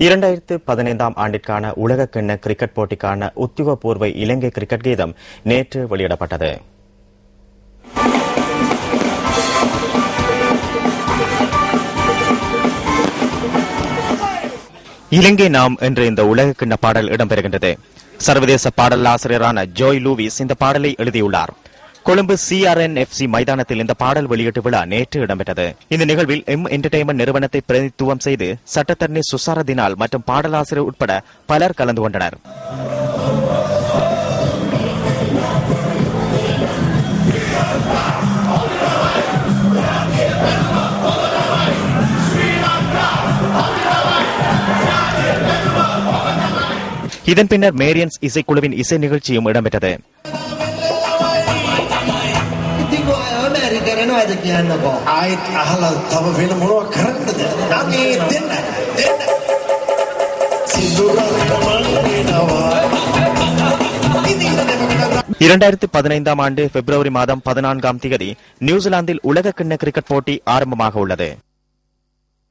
2015 ஆண்டிற்கான உலகக்கிண்ண கிரிக்கெட் போட்டிக்கான உத்தியோகபூர்வ இலங்கை கிரிக்கெட் கீதம் நேற்று வெளியிடப்பட்டது. இலங்கை நாம் என்ற இந்த உலகக்கிண்ண பாடல் இடம்பெறுகின்றது. சர்வதேச பாடல் ஆசிரியரான ஜோய் லூவிஸ் இந்த பாடலை எழுதியுள்ளார். கொழும்பு CRNFC மைதானத்தில் இந்த பாடல் வெளியீட்டு விழா நேற்று இடம்பெற்றது. இந்த நிகழ்வில் என்டர்டெயின்மெண்ட் நிறுவனத்தை பிரதிநிதித்துவம் செய்து சட்டத்தரணி சுசாரதினால் மற்றும் பாடலாசிரியர் உட்பட பலர் கலந்து கொண்டனர். இதன் பின்னர் மேரியன்ஸ் இசைக்குழுவின் இசை நிகழ்ச்சியும் இடம்பெற்றது. ஆண்டு பிப்ரவரி மாதம் 14 நியூசிலாந்தில் உலக கிண்ண கிரிக்கெட் போட்டி ஆரம்பமாக உள்ளது.